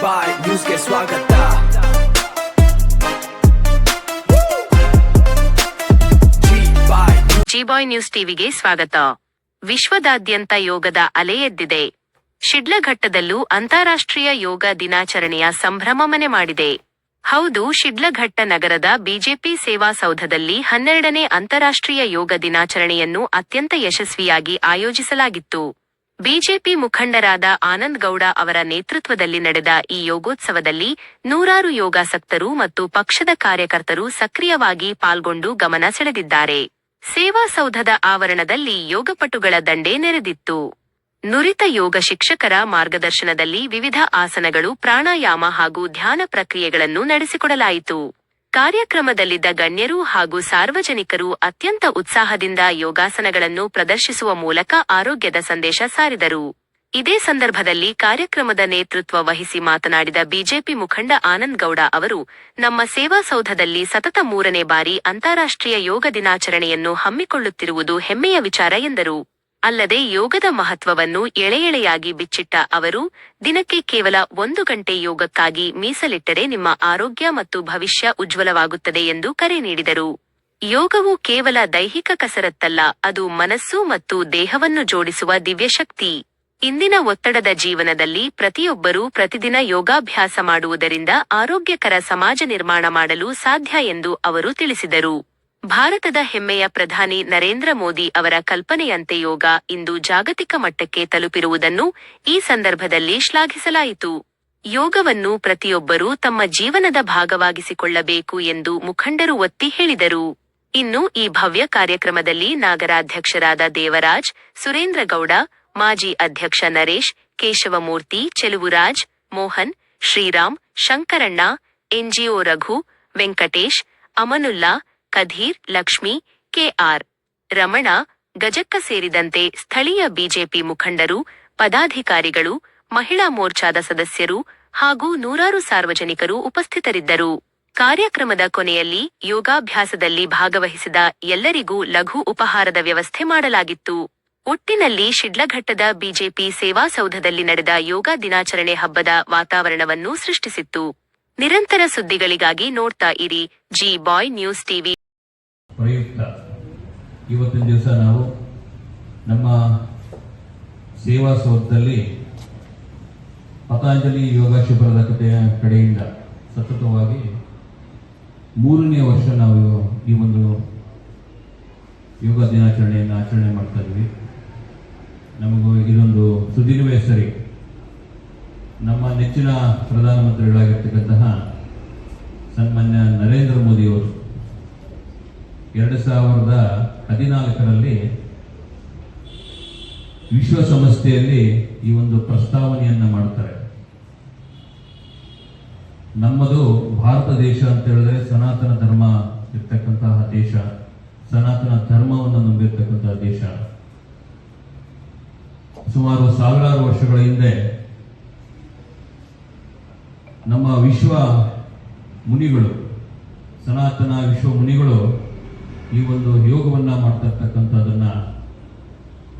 ಬಾಯ್ ನ್ಯೂಸ್ಗೆ ಸ್ವಾಗತ. ಜಿ-ಬಾಯ್ ನ್ಯೂಸ್ ಟಿವಿಗೆ ಸ್ವಾಗತ. ವಿಶ್ವದಾದ್ಯಂತ ಯೋಗದ ಅಲೆ ಎದ್ದಿದೆ. ಶಿಡ್ಲಘಟ್ಟದಲ್ಲೂ ಅಂತಾರಾಷ್ಟ್ರೀಯ ಯೋಗ ದಿನಾಚರಣೆಯ ಸಂಭ್ರಮ ಮನೆ ಮಾಡಿದೆ. ಹೌದು, ಶಿಡ್ಲಘಟ್ಟ ನಗರದ ಬಿಜೆಪಿ ಸೇವಾಸೌಧದಲ್ಲಿ 12ನೇ ಅಂತಾರಾಷ್ಟ್ರೀಯ ಯೋಗ ದಿನಾಚರಣೆಯನ್ನು ಅತ್ಯಂತ ಯಶಸ್ವಿಯಾಗಿ ಆಯೋಜಿಸಲಾಗಿತ್ತು. ಬಿಜೆಪಿ ಮುಖಂಡರಾದ ಆನಂದ್ ಗೌಡ ಅವರ ನೇತೃತ್ವದಲ್ಲಿ ನಡೆದ ಈ ಯೋಗೋತ್ಸವದಲ್ಲಿ ನೂರಾರು ಯೋಗಾಸಕ್ತರು ಮತ್ತು ಪಕ್ಷದ ಕಾರ್ಯಕರ್ತರು ಸಕ್ರಿಯವಾಗಿ ಪಾಲ್ಗೊಂಡು ಗಮನ ಸೆಳೆದಿದ್ದಾರೆ. ಸೇವಾಸೌಧದ ಆವರಣದಲ್ಲಿ ಯೋಗಪಟುಗಳ ದಂಡೇ ನೆರೆದಿತ್ತು. ನುರಿತ ಯೋಗ ಶಿಕ್ಷಕರ ಮಾರ್ಗದರ್ಶನದಲ್ಲಿ ವಿವಿಧ ಆಸನಗಳು, ಪ್ರಾಣಾಯಾಮ ಹಾಗೂ ಧ್ಯಾನ ಪ್ರಕ್ರಿಯೆಗಳನ್ನು ನಡೆಸಿಕೊಡಲಾಯಿತು. ಕಾರ್ಯಕ್ರಮದಲ್ಲಿದ್ದ ಗಣ್ಯರು ಹಾಗೂ ಸಾರ್ವಜನಿಕರು ಅತ್ಯಂತ ಉತ್ಸಾಹದಿಂದ ಯೋಗಾಸನಗಳನ್ನು ಪ್ರದರ್ಶಿಸುವ ಮೂಲಕ ಆರೋಗ್ಯದ ಸಂದೇಶ ಸಾರಿದರು. ಇದೇ ಸಂದರ್ಭದಲ್ಲಿ ಕಾರ್ಯಕ್ರಮದ ನೇತೃತ್ವ ವಹಿಸಿ ಮಾತನಾಡಿದ ಬಿಜೆಪಿ ಮುಖಂಡ ಆನಂದ್ ಗೌಡ ಅವರು, ನಮ್ಮ ಸೇವಾಸೌಧದಲ್ಲಿ ಸತತ 3ನೇ ಬಾರಿ ಅಂತಾರಾಷ್ಟ್ರೀಯ ಯೋಗ ದಿನಾಚರಣೆಯನ್ನು ಹಮ್ಮಿಕೊಳ್ಳುತ್ತಿರುವುದು ಹೆಮ್ಮೆಯ ವಿಚಾರ ಎಂದರು. ಅಲ್ಲದೆ ಯೋಗದ ಮಹತ್ವವನ್ನು ಎಳೆಯಾಗಿ ಬಿಚ್ಚಿಟ್ಟ ಅವರು, ದಿನಕ್ಕೆ ಕೇವಲ 1 ಗಂಟೆ ಯೋಗಕ್ಕಾಗಿ ಮೀಸಲಿಟ್ಟರೆ ನಿಮ್ಮ ಆರೋಗ್ಯ ಮತ್ತು ಭವಿಷ್ಯ ಉಜ್ವಲವಾಗುತ್ತದೆ ಎಂದು ಕರೆ ನೀಡಿದರು. ಯೋಗವು ಕೇವಲ ದೈಹಿಕ ಕಸರತ್ತಲ್ಲ, ಅದು ಮನಸ್ಸು ಮತ್ತು ದೇಹವನ್ನು ಜೋಡಿಸುವ ದಿವ್ಯಶಕ್ತಿ. ಇಂದಿನ ಒತ್ತಡದ ಜೀವನದಲ್ಲಿ ಪ್ರತಿಯೊಬ್ಬರೂ ಪ್ರತಿದಿನ ಯೋಗಾಭ್ಯಾಸ ಮಾಡುವುದರಿಂದ ಆರೋಗ್ಯಕರ ಸಮಾಜ ನಿರ್ಮಾಣ ಮಾಡಲು ಸಾಧ್ಯ ಎಂದು ಅವರು ತಿಳಿಸಿದರು. ಭಾರತದ ಹೆಮ್ಮೆಯ ಪ್ರಧಾನಿ ನರೇಂದ್ರ ಮೋದಿ ಅವರ ಕಲ್ಪನೆಯಂತೆ ಯೋಗ ಇಂದು ಜಾಗತಿಕ ಮಟ್ಟಕ್ಕೆ ತಲುಪಿರುವುದನ್ನು ಈ ಸಂದರ್ಭದಲ್ಲಿ ಶ್ಲಾಘಿಸಲಾಯಿತು. ಯೋಗವನ್ನು ಪ್ರತಿಯೊಬ್ಬರೂ ತಮ್ಮ ಜೀವನದ ಭಾಗವಾಗಿಸಿಕೊಳ್ಳಬೇಕು ಎಂದು ಮುಖಂಡರು ಒತ್ತಿ ಹೇಳಿದರು. ಇನ್ನು ಈ ಭವ್ಯ ಕಾರ್ಯಕ್ರಮದಲ್ಲಿ ನಾಗರಾಧ್ಯಕ್ಷರಾದ ದೇವರಾಜ್, ಸುರೇಂದ್ರ ಗೌಡ, ಮಾಜಿ ಅಧ್ಯಕ್ಷ ನರೇಶ್, ಕೇಶವಮೂರ್ತಿ, ಚೆಲುವರಾಜ್, ಮೋಹನ್, ಶ್ರೀರಾಮ್, ಶಂಕರಣ್ಣ, ಎನ್ಜಿಒ ರಘು, ವೆಂಕಟೇಶ್, ಅಮನುಲ್ಲಾ, ಕಧೀರ್, ಲಕ್ಷ್ಮಿ, ಕೆಆರ್ ರಮಣ, ಗಜಕ್ಕ ಸೇರಿದಂತೆ ಸ್ಥಳೀಯ ಬಿಜೆಪಿ ಮುಖಂಡರು, ಪದಾಧಿಕಾರಿಗಳು, ಮಹಿಳಾ ಮೋರ್ಚಾದ ಸದಸ್ಯರು ಹಾಗೂ ನೂರಾರು ಸಾರ್ವಜನಿಕರು ಉಪಸ್ಥಿತರಿದ್ದರು. ಕಾರ್ಯಕ್ರಮದ ಕೊನೆಯಲ್ಲಿ ಯೋಗಾಭ್ಯಾಸದಲ್ಲಿ ಭಾಗವಹಿಸಿದ ಎಲ್ಲರಿಗೂ ಲಘು ಉಪಹಾರದ ವ್ಯವಸ್ಥೆ ಮಾಡಲಾಗಿತ್ತು. ಒಟ್ಟಿನಲ್ಲಿ ಶಿಡ್ಲಘಟ್ಟದ ಬಿಜೆಪಿ ಸೇವಾಸೌಧದಲ್ಲಿ ನಡೆದ ಯೋಗ ದಿನಾಚರಣೆ ಹಬ್ಬದ ವಾತಾವರಣವನ್ನು ಸೃಷ್ಟಿಸಿತ್ತು. ನಿರಂತರ ಸುದ್ದಿಗಳಿಗಾಗಿ ನೋಡ್ತಾ ಇರಿ ಜಿ-ಬಾಯ್ ನ್ಯೂಸ್ ಟಿವಿ. ಪ್ರಯುಕ್ತ ಇವತ್ತಿನ ದಿವಸ ನಾವು ನಮ್ಮ ಸೇವಾಸೌಧದಲ್ಲಿ ಪತಂಜಲಿ ಯೋಗ ಶಿಬಿರದ ಕಡೆಯಿಂದ ಸತತವಾಗಿ 3ನೇ ವರ್ಷ ನಾವು ಈ ಒಂದು ಯೋಗ ದಿನಾಚರಣೆಯನ್ನು ಆಚರಣೆ ಮಾಡ್ತಾ ಇದ್ವಿ. ನಮಗೂ ಇದೊಂದು ಸುದೀರ್ಘ ಸರಿ. ನಮ್ಮ ನೆಚ್ಚಿನ ಪ್ರಧಾನಮಂತ್ರಿಗಳಾಗಿರ್ತಕ್ಕಂತಹ ಸನ್ಮಾನ್ಯ ನರೇಂದ್ರ ಮೋದಿಯವರು 2014ರಲ್ಲಿ ವಿಶ್ವಸಂಸ್ಥೆಯಲ್ಲಿ ಈ ಒಂದು ಪ್ರಸ್ತಾವನೆಯನ್ನ ಮಾಡ್ತಾರೆ. ನಮ್ಮದು ಭಾರತ ದೇಶ ಅಂತ ಹೇಳಿದ್ರೆ ಸನಾತನ ಧರ್ಮ ಇರ್ತಕ್ಕಂತಹ ದೇಶ, ಸನಾತನ ಧರ್ಮವನ್ನು ನಂಬಿರ್ತಕ್ಕಂತಹ ದೇಶ. ಸುಮಾರು ಸಾವಿರಾರು ವರ್ಷಗಳ ಹಿಂದೆ ನಮ್ಮ ವಿಶ್ವ ಮುನಿಗಳು, ಸನಾತನ ವಿಶ್ವ ಮುನಿಗಳು ಈ ಒಂದು ಯೋಗವನ್ನ ಮಾಡ್ತಿರ್ತಕ್ಕಂಥದನ್ನ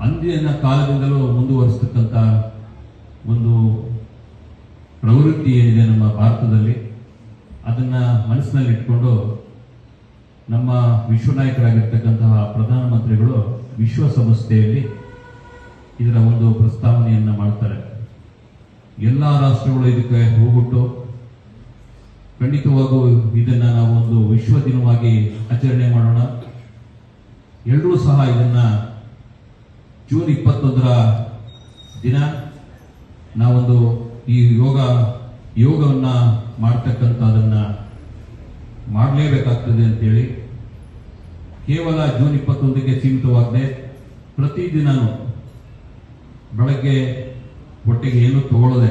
ಅಂದಿನ ಕಾಲದಿಂದಲೂ ಮುಂದುವರಿಸತಕ್ಕಂಥ ಒಂದು ಪ್ರವೃತ್ತಿ ಏನಿದೆ ನಮ್ಮ ಭಾರತದಲ್ಲಿ, ಅದನ್ನ ಮನಸ್ಸಿನಲ್ಲಿ ಇಟ್ಕೊಂಡು ನಮ್ಮ ವಿಶ್ವನಾಯಕರಾಗಿರ್ತಕ್ಕಂತಹ ಪ್ರಧಾನಮಂತ್ರಿಗಳು ವಿಶ್ವಸಂಸ್ಥೆಯಲ್ಲಿ ಇದರ ಒಂದು ಪ್ರಸ್ತಾವನೆಯನ್ನ ಮಾಡ್ತಾರೆ. ಎಲ್ಲಾ ರಾಷ್ಟ್ರಗಳು ಇದಕ್ಕೆ ಹೋಗ್ಬಿಟ್ಟು ಖಂಡಿತವಾಗೂ ಇದನ್ನ ನಾವು ಒಂದು ವಿಶ್ವ ದಿನವಾಗಿ ಆಚರಣೆ ಮಾಡೋಣ. ಎಲ್ಲರೂ ಸಹ ಇದನ್ನ ಜೂನ್ 21ರ ದಿನ ನಾವೊಂದು ಈ ಯೋಗವನ್ನ ಮಾಡ್ತಕ್ಕಂಥದನ್ನ ಮಾಡಲೇಬೇಕಾಗ್ತದೆ ಅಂತೇಳಿ ಕೇವಲ ಜೂನ್ 21ಕ್ಕೆ ಸೀಮಿತವಾಗದೆ ಪ್ರತಿದಿನನೂ ಬೆಳಗ್ಗೆ ಹೊಟ್ಟೆಗೆ ಏನು ತಗೊಳ್ಳದೆ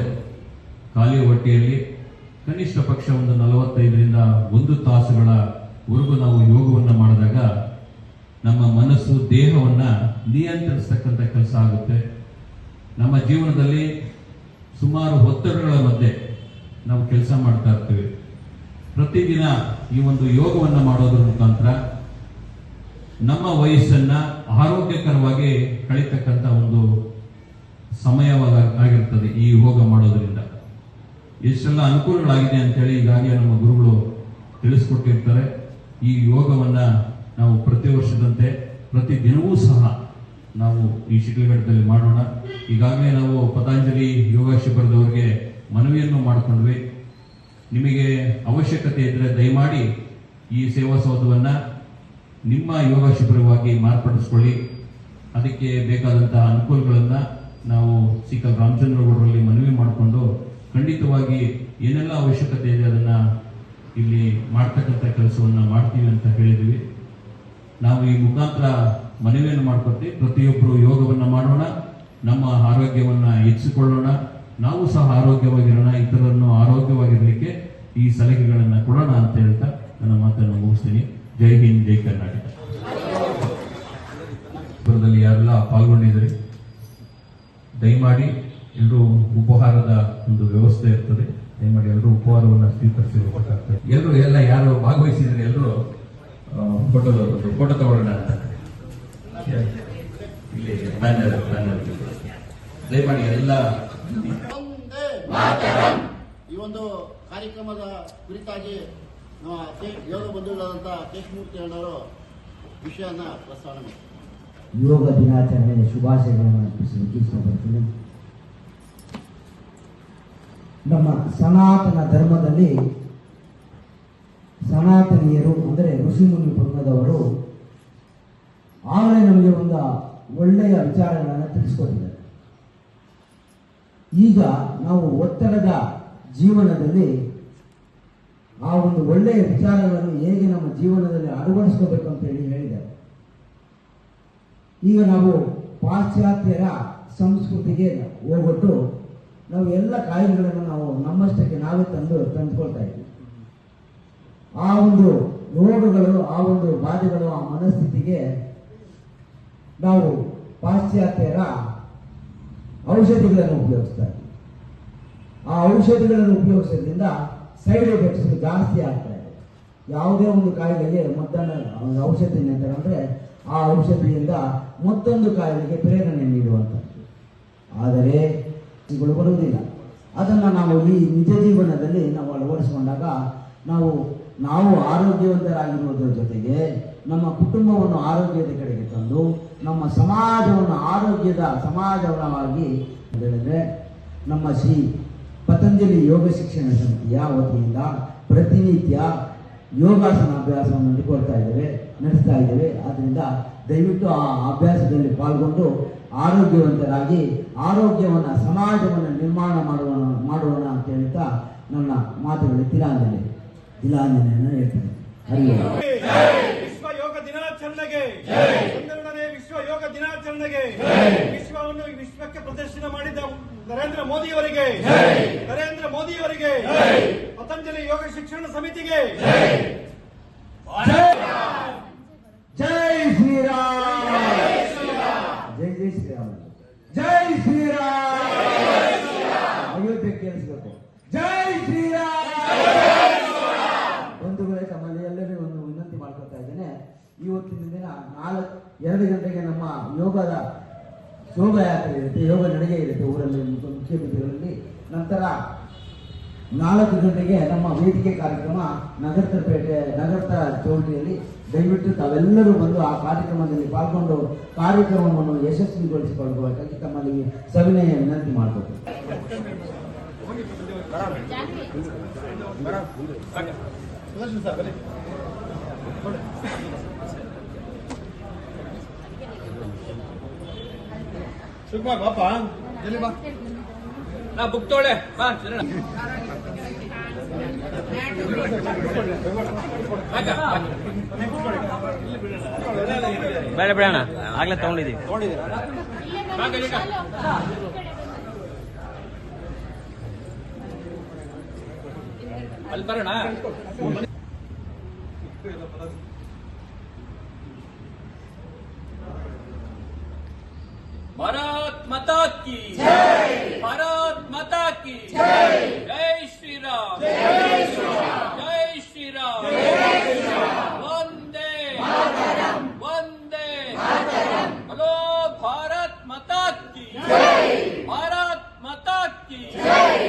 ಖಾಲಿ ಹೊಟ್ಟೆಯಲ್ಲಿ ಕನಿಷ್ಠ ಪಕ್ಷ ಒಂದು 45ರಿಂದ 1 ತಾಸುಗಳವರೆಗೂ ನಾವು ಯೋಗವನ್ನ ಮಾಡಿದಾಗ ನಮ್ಮ ಮನಸ್ಸು, ದೇಹವನ್ನ ನಿಯಂತ್ರಿಸತಕ್ಕಂಥ ಕೆಲಸ ಆಗುತ್ತೆ. ನಮ್ಮ ಜೀವನದಲ್ಲಿ ಸುಮಾರು ಒತ್ತಡಗಳ ಮಧ್ಯೆ ನಾವು ಕೆಲಸ ಮಾಡ್ತಾ ಇರ್ತೀವಿ. ಪ್ರತಿದಿನ ಈ ಒಂದು ಯೋಗವನ್ನ ಮಾಡೋದ್ರ ಮುಖಾಂತರ ನಮ್ಮ ವಯಸ್ಸನ್ನ ಆರೋಗ್ಯಕರವಾಗಿ ಕಳೀತಕ್ಕಂಥ ಒಂದು ಸಮಯವಾಗಿರ್ತದೆ ಈ ಯೋಗ ಮಾಡೋದ್ರಿಂದ. ಎಷ್ಟೆಲ್ಲ ಅನುಕೂಲಗಳಾಗಿದೆ ಅಂತೇಳಿ ಈಗಾಗಲೇ ನಮ್ಮ ಗುರುಗಳು ತಿಳಿಸ್ಕೊಟ್ಟಿರ್ತಾರೆ. ಈ ಯೋಗವನ್ನ ನಾವು ಪ್ರತಿ ವರ್ಷದಂತೆ ಪ್ರತಿ ದಿನವೂ ಸಹ ನಾವು ಈ ಶಿಡ್ಲಘಟ್ಟದಲ್ಲಿ ಮಾಡೋಣ. ಈಗಾಗಲೇ ನಾವು ಪತಂಜಲಿ ಯೋಗ ಶಿಬಿರದವರಿಗೆ ಮನವಿಯನ್ನು ಮಾಡಿಕೊಂಡ್ವಿ. ನಿಮಗೆ ಅವಶ್ಯಕತೆ ಇದ್ದರೆ ದಯಮಾಡಿ ಈ ಸೇವಾ ಸೌಧವನ್ನ ನಿಮ್ಮ ಯೋಗ ಶಿಬಿರವಾಗಿ ಮಾರ್ಪಡಿಸಿಕೊಳ್ಳಿ. ಅದಕ್ಕೆ ಬೇಕಾದಂತಹ ಅನುಕೂಲಗಳನ್ನ ನಾವು ಸಿಕಲ್ ರಾಮಚಂದ್ರಗೌಡರಲ್ಲಿ ಮನವಿ ಮಾಡಿಕೊಂಡು ಖಂಡಿತವಾಗಿ ಏನೆಲ್ಲ ಅವಶ್ಯಕತೆ ಇದೆ ಅದನ್ನ ಇಲ್ಲಿ ಮಾಡ್ತಕ್ಕಂಥ ಕೆಲಸವನ್ನ ಮಾಡ್ತೀವಿ ಅಂತ ಹೇಳಿದ್ವಿ. ನಾವು ಈ ಮುಖಾಂತರ ಮನವಿಯನ್ನು ಮಾಡ್ಕೊತೀವಿ. ಪ್ರತಿಯೊಬ್ಬರು ಯೋಗವನ್ನ ಮಾಡೋಣ, ನಮ್ಮ ಆರೋಗ್ಯವನ್ನ ಹೆಚ್ಚಿಕೊಳ್ಳೋಣ, ನಾವು ಸಹ ಆರೋಗ್ಯವಾಗಿರೋಣ, ಇತರರನ್ನು ಆರೋಗ್ಯವಾಗಿರ್ಲಿಕ್ಕೆ ಈ ಸಲಹೆಗಳನ್ನ ಕೊಡೋಣ ಅಂತ ಹೇಳ್ತಾ ನನ್ನ ಮಾತನ್ನು ಮುಗಿಸ್ತೀನಿ. ಜೈ ಹಿಂದ್, ಜೈ ಕರ್ನಾಟಕ. ಶಿಬಿರದಲ್ಲಿ ಯಾರೆಲ್ಲ ಪಾಲ್ಗೊಂಡಿದ್ರಿ ದಯಮಾಡಿ ಎಲ್ಲರೂ ಉಪಹಾರದ ಒಂದು ವ್ಯವಸ್ಥೆ ಇರ್ತದೆ. ದಯಮಾಡಿ ಎಲ್ಲರೂ ಉಪಹಾರವನ್ನು ಸ್ವೀಕರಿಸಿರ್ಬೇಕಾಗ್ತದೆ. ಎಲ್ಲ ಯಾರು ಭಾಗವಹಿಸಿದ್ರೆ ಎಲ್ಲರೂ ಫೋಟೋ ತಗೊಳ್ಳೋಣ ಅಂತ ಇಲ್ಲಿ ಬ್ಯಾನರ್ ದಯಮಾಡಿ ಎಲ್ಲ. ಈ ಒಂದು ಕಾರ್ಯಕ್ರಮದ ಕುರಿತಾಗಿ ನಮ್ಮ ಯೋಗ ಬಂಧುಗಳಾದಂಥ ಕೇಶಮೂರ್ತಿ ಅಣ್ಣವರು ವಿಷಯನ ಪ್ರಸ್ತಾವನೆ ಮಾಡಿ ಯೋಗ ದಿನಾಚರಣೆಯ ಶುಭಾಶಯಗಳನ್ನು ಅರ್ಪಿಸಲಿಕ್ಕೆ ಇಷ್ಟಪಡ್ತೀನಿ. ನಮ್ಮ ಸನಾತನ ಧರ್ಮದಲ್ಲಿ ಸನಾತನೀಯರು ಅಂದರೆ ಋಷಿಮುನಿ ಪಂಗದವರು ಆಗಲೇ ನಮಗೆ ಒಂದು ಒಳ್ಳೆಯ ವಿಚಾರಗಳನ್ನು ತಿಳಿಸ್ಕೊಟ್ಟಿದ್ದಾರೆ. ಈಗ ನಾವು ಒತ್ತಡದ ಜೀವನದಲ್ಲಿ ಆ ಒಂದು ಒಳ್ಳೆಯ ವಿಚಾರಗಳನ್ನು ಹೇಗೆ ನಮ್ಮ ಜೀವನದಲ್ಲಿ ಅಳವಡಿಸ್ಕೋಬೇಕು ಅಂತ ಹೇಳಿದ್ದಾರೆ. ಈಗ ನಾವು ಪಾಶ್ಚಾತ್ಯರ ಸಂಸ್ಕೃತಿಗೆ ಹೋಗ್ಬಿಟ್ಟು ನಾವು ಎಲ್ಲ ಕಾಯಿಲೆಗಳನ್ನು ನಾವು ನಮ್ಮಷ್ಟಕ್ಕೆ ನಾವೇ ತಂದುಕೊಳ್ತಾ ಇದ್ದೀವಿ. ಆ ಒಂದು ರೋಗಗಳು, ಆ ಒಂದು ಬಾಧೆಗಳು, ಆ ಮನಸ್ಥಿತಿಗೆ ನಾವು ಪಾಶ್ಚಾತ್ಯರ ಔಷಧಿಗಳನ್ನು ಉಪಯೋಗಿಸ್ತಾ ಇದ್ದೀವಿ. ಆ ಔಷಧಿಗಳನ್ನು ಉಪಯೋಗಿಸೋದ್ರಿಂದ ಸೈಡ್ ಎಫೆಕ್ಟ್ಸ್ ಜಾಸ್ತಿ ಆಗ್ತಾ ಇದೆ. ಯಾವುದೇ ಒಂದು ಕಾಯಿಲೆಗೆ ಮದ್ದನ್ನು ಔಷಧಿ ಅಂತಾರೆ ಅಂದರೆ ಆ ಔಷಧಿಯಿಂದ ಮತ್ತೊಂದು ಕಾಯಿಲೆಗೆ ಪ್ರೇರಣೆ ನೀಡುವಂಥದ್ದು. ಆದರೆ ಇವುಗಳು ಬರುವುದಿಲ್ಲ. ಅದನ್ನು ನಾವು ಈ ನಿಜ ಜೀವನದಲ್ಲಿ ನಾವು ಅಳವಡಿಸಿಕೊಂಡಾಗ ನಾವು ಆರೋಗ್ಯವಂತರಾಗಿರುವುದರ ಜೊತೆಗೆ ನಮ್ಮ ಕುಟುಂಬವನ್ನು ಆರೋಗ್ಯದ ಕಡೆಗೆ ತಂದು ನಮ್ಮ ಸಮಾಜವನ್ನು ಆರೋಗ್ಯದ ಸಮಾಜವಾಗಿ ಹೇಳಿದ್ರೆ ನಮ್ಮ ಶ್ರೀ ಪತಂಜಲಿ ಯೋಗ ಶಿಕ್ಷಣ ಸಮಿತಿಯ ವತಿಯಿಂದ ಪ್ರತಿನಿತ್ಯ ಯೋಗಾಸನ ಅಭ್ಯಾಸವನ್ನು ನಡೆಸ್ತಾ ಇದ್ದೇವೆ. ಆದ್ದರಿಂದ ದಯವಿಟ್ಟು ಆ ಅಭ್ಯಾಸದಲ್ಲಿ ಪಾಲ್ಗೊಂಡು ಆರೋಗ್ಯವಂತರಾಗಿ ಆರೋಗ್ಯವನ್ನು ಸಮಾಜವನ್ನು ನಿರ್ಮಾಣ ಮಾಡೋಣ ಅಂತ ಹೇಳ್ತಾ ನನ್ನ ಮಾತುಗಳು ತಿಲಾಂಜನೆಯನ್ನು ಹೇಳ್ತೇನೆ. ವಿಶ್ವ ಯೋಗ ದಿನಾಚರಣೆಗೆ 12ನೇ ವಿಶ್ವ ಯೋಗ ದಿನಾಚರಣೆಗೆ ವಿಶ್ವಕ್ಕೆ ಪ್ರದರ್ಶನ ಮಾಡಿದ ನರೇಂದ್ರ ಮೋದಿಯವರಿಗೆ ಪತಂಜಲಿ ಯೋಗ ಶಿಕ್ಷಣ ಸಮಿತಿಗೆ ಜೈ ಶ್ರೀರಾಮ್, ಜೈ ಜೈ ಶ್ರೀರಾಮ್, ಜೈ ಶ್ರೀರಾಮ್. ಅಯೋಧ್ಯೆ ಕೇಳಿಸ್ಬೇಕು. ಜೈ ಶ್ರೀರಾಮ್. ಬಂಧುಗಳೇ, ತಮ್ಮಲ್ಲಿ ಎಲ್ಲರಿಗೂ ಒಂದು ವಿನಂತಿ ಮಾಡ್ಕೊತಾ ಇದ್ದೇನೆ. ಇವತ್ತಿನ ದಿನ 2 ಗಂಟೆಗೆ ನಮ್ಮ ಶೋಭಾಯಾತ್ರೆ ಇರುತ್ತೆ, ಯೋಗ ನಡಿಗೆ ಇರುತ್ತೆ ಊರಲ್ಲಿ ಮುಖ್ಯ ಬೀದಿಗಳಲ್ಲಿ. ನಂತರ 4 ಗಂಟೆಗೆ ನಮ್ಮ ವೇದಿಕೆ ಕಾರ್ಯಕ್ರಮ ನಗರದ ಚೌಲ್ಟ್ರಿಯಲ್ಲಿ. ದಯವಿಟ್ಟು ತಾವೆಲ್ಲರೂ ಬಂದು ಆ ಕಾರ್ಯಕ್ರಮದಲ್ಲಿ ಪಾಲ್ಗೊಂಡು ಕಾರ್ಯಕ್ರಮವನ್ನು ಯಶಸ್ವಿಗೊಳಿಸಿಕೊಳ್ಳಬೇಕಾಗಿ ತಮ್ಮಲ್ಲಿ ಸವಿನಯ ವಿನಂತಿ ಮಾಡಬೇಕು. ಶಿವಕುಮಾರ್ ಬಾಪ ಎಲ್ಲಿ ಬಾ, ನಾ ಬುಕ್ ತೊಳೆ ಬಾ. ಬೇಡ ಬಿಡೋಣ, ಆಗ್ಲೇ ತಗೊಂಡಿದ್ದೀವಿ. ಅಲ್ಲಿ ಬರೋಣ. ಭಾರತ್ ಮಾತಾ ಕಿ ಜೈ, ಭಾರತ್ ಮಾತಾ ಕಿ ಜೈ. ಜೈ ಶ್ರೀರಾಮ್, ಜೈ ಶ್ರೀರಾಮ್, ಜೈ ಶ್ರೀರಾಮ್, ಜೈ ಶ್ರೀರಾಮ್. ವಂದೇ ಮಾತರಂ, ವಂದೇ ಮಾತರಂ. ಹಲೋ ಭಾರತ್ ಮಾತಾ ಕಿ ಜೈ, ಭಾರತ್ ಮಾತಾ ಕಿ ಜೈ.